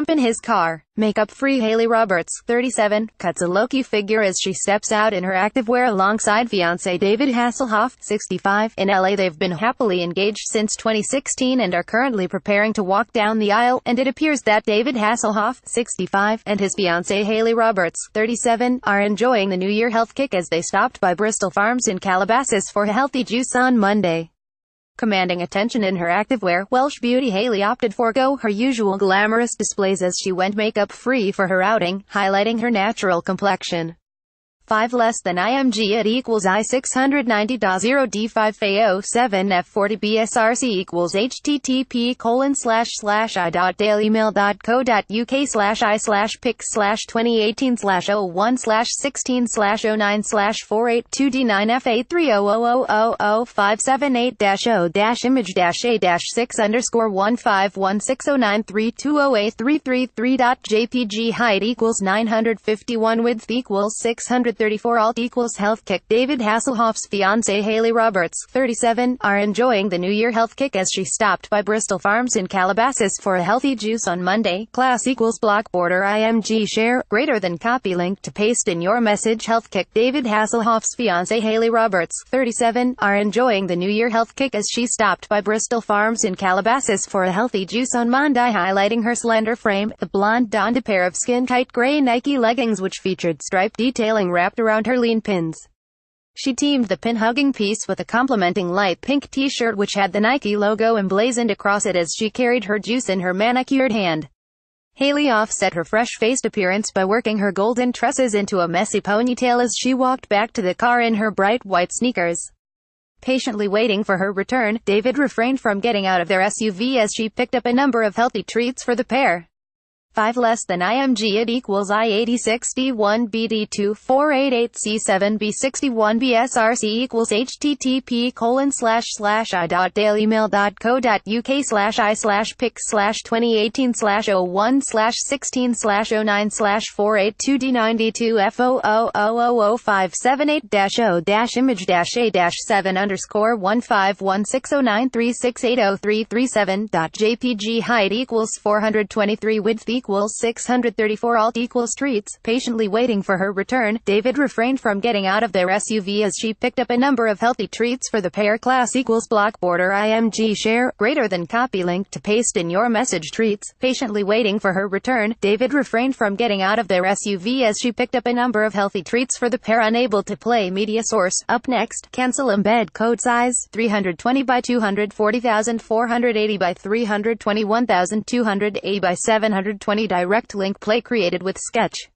lamp in his car. Makeup-free Hayley Roberts, 37, cuts a low-key figure as she steps out in her activewear alongside fiancé David Hasselhoff, 65. In LA, they've been happily engaged since 2016 and are currently preparing to walk down the aisle, and it appears that David Hasselhoff, 65, and his fiancée Hayley Roberts, 37, are enjoying the New Year health kick as they stopped by Bristol Farms in Calabasas for a healthy juice on Monday. Commanding attention in her activewear, Welsh beauty Hayley opted forgo her usual glamorous displays as she went makeup-free for her outing, highlighting her natural complexion. 5 less than IMG at equals I690.0D5A07F40BSRC equals http://.dailymil.co.uk/016/009/4829F830000578-0-0-0-578-0-image-a-6_151609320A333.jpg height equals 951 width equals 634 alt equals health kick. David Hasselhoff's fiancée Hayley Roberts, 37, are enjoying the New Year health kick as she stopped by Bristol Farms in Calabasas for a healthy juice on Monday. Class equals block border IMG share greater than copy link to paste in your message health kick. David Hasselhoff's fiancée Hayley Roberts, 37, are enjoying the New Year health kick as she stopped by Bristol Farms in Calabasas for a healthy juice on Monday, highlighting her slender frame. The blonde donned a pair of skin-tight gray Nike leggings which featured stripe detailing wrapped around her lean pins. She teamed the pin-hugging piece with a complementing light pink t-shirt which had the Nike logo emblazoned across it as she carried her juice in her manicured hand. Hayley offset her fresh-faced appearance by working her golden tresses into a messy ponytail as she walked back to the car in her bright white sneakers. Patiently waiting for her return, David refrained from getting out of their SUV as she picked up a number of healthy treats for the pair. 5 less than IMG at equals I8061BD2488C7B61BSRC equals http://.dailymil.co.uk/I/pic/2018/001/16/009/4829D2F00057_Dash-image-a-7_score 151609367.jpg height equals 423 width equals 634 alt treats. Patiently waiting for her return, David refrained from getting out of their SUV as she picked up a number of healthy treats for the pair. Class equals block border IMG share greater than copy link to paste in your message treats. Patiently waiting for her return, David refrained from getting out of their SUV as she picked up a number of healthy treats for the pair. Unable to play media source. Up next, cancel embed code size 320 by 240,480 by 321,280 by 720 direct link play created with Sketch.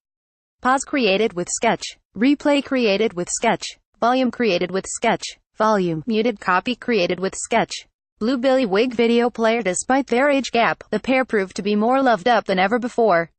Pause created with Sketch. Replay created with Sketch. Volume created with Sketch. Volume muted copy created with Sketch. Blue Billy Wig video player. Despite their age gap, the pair proved to be more loved up than ever before.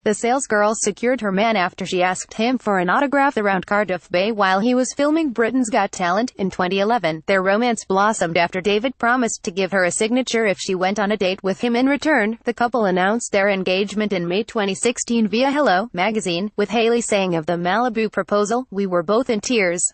The salesgirl secured her man after she asked him for an autograph around Cardiff Bay while he was filming Britain's Got Talent. In 2011, their romance blossomed after David promised to give her a signature if she went on a date with him. In return, the couple announced their engagement in May 2016 via Hello magazine, with Hayley saying of the Malibu proposal, "We were both in tears.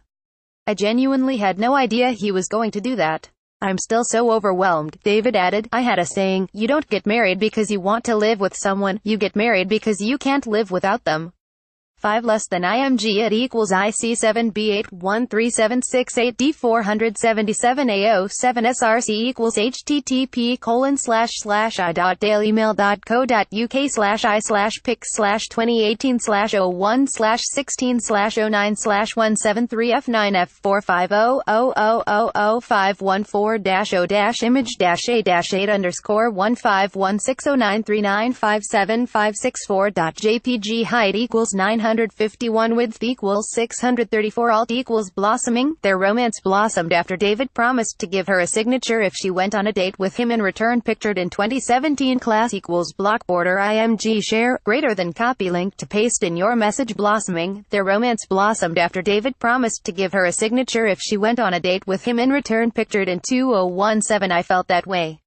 I genuinely had no idea he was going to do that. I'm still so overwhelmed." David added, "I had a saying, you don't get married because you want to live with someone, you get married because you can't live without them." 5 less than IMG at equals IC7B813768D477A07SRC equals http://.dailymil.co.uk/16/009/173F9F450000514-0-0-0-514-8_8_1-8_51640.jpg height equals 951 width equals 634 alt equals blossoming. Their romance blossomed after David promised to give her a signature if she went on a date with him. In return, pictured in 2017. Class equals block border IMG share greater than copy link to paste in your message. Blossoming. Their romance blossomed after David promised to give her a signature if she went on a date with him. In return, pictured in 2017. I felt that way.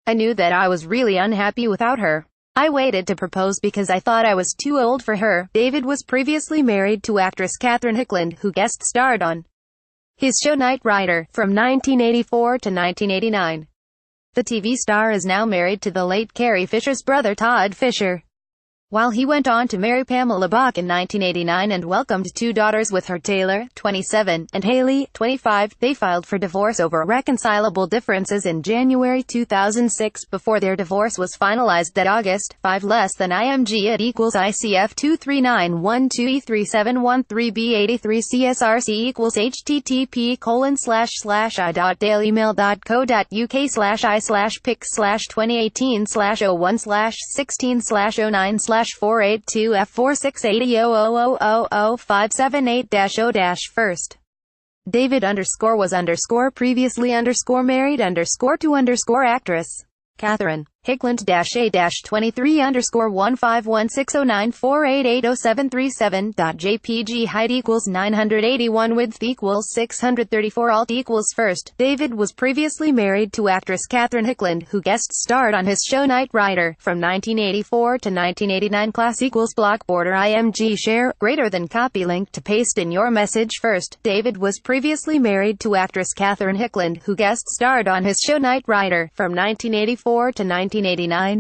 I knew that I was really unhappy without her. I waited to propose because I thought I was too old for her." David was previously married to actress Catherine Hickland, who guest starred on his show Knight Rider, from 1984 to 1989. The TV star is now married to the late Carrie Fisher's brother Todd Fisher. While he went on to marry Pamela Bach in 1989 and welcomed two daughters with her, Taylor, 27, and Hayley, 25, they filed for divorce over irreconcilable differences in January 2006 before their divorce was finalized that August. 5 less than IMG at equals ICF 23912E3713B83 CSRC equals http://i.dailymmail.co.uk/i/pic/2018/016/09/482F46800005780-first. David previously married to actress Catherine Hickland -A-23 _1516094880737. Height equals 981 width equals 634 alt equals first. David was previously married to actress Catherine Hickland, who guest starred on his show Knight Rider. From 1984 to 1989 class equals block border IMG share greater than copy link to paste in your message first. David was previously married to actress Catherine Hickland, who guest starred on his show Knight Rider. From 1984 to 1989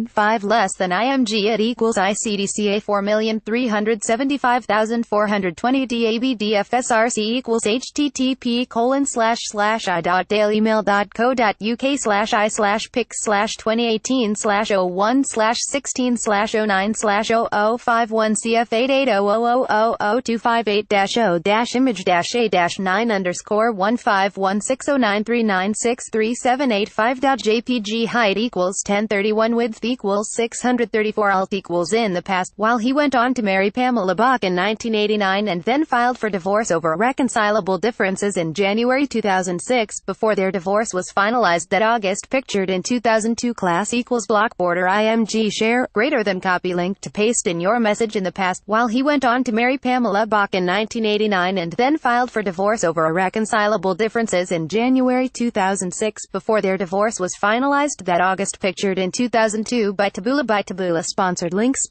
5 less than IMG at equals ICDCA 4,375,420 DABDFSRC equals http://i.dailymmail.co.uk/i/pic/2018/01/16/09/0051 CF8000258-image-a-9_1516093963785.jpg height equals 1031 width equals 634 alt equals in the past. While he went on to marry Pamela Bach in 1989 and then filed for divorce over irreconcilable differences in January 2006 before their divorce was finalized that August. Pictured in 2002 class equals block border IMG share greater than copy link to paste in your message in the past. While he went on to marry Pamela Bach in 1989 and then filed for divorce over irreconcilable differences in January 2006 before their divorce was finalized that August. Pictured in 2002 by Taboola sponsored links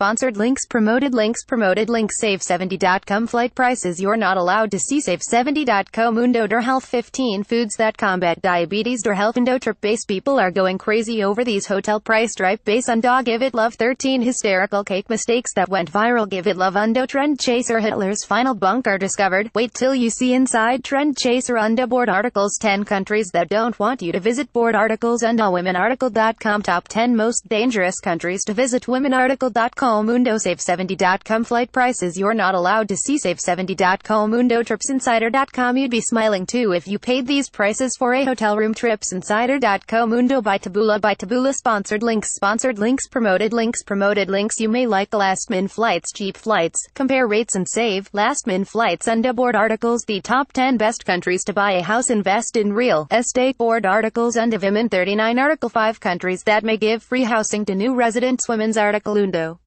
promoted links save70.com flight prices you're not allowed to see save70.co Mundo der Health 15 foods that combat diabetes der Health Indo trip base people are going crazy over these hotel price stripe base undo give it love 13 hysterical cake mistakes that went viral give it love undo trend chaser Hitler's final bunker discovered wait till you see inside trend chaser undo board articles 10 countries that don't want you to visit board articles undo womenarticle.com top 10 most dangerous countries to visit womenarticle.com Mundo save70.com flight prices you're not allowed to see save70.com Mundo tripsinsider.com you'd be smiling too if you paid these prices for a hotel room tripsinsider.com Mundo by Taboola sponsored links promoted links you may like last-min flights cheap flights compare rates and save last-min flights undo board articles the top 10 best countries to buy a house invest in real estate board articles undo women 39 article 5 countries that may give free housing to new residents women's article undo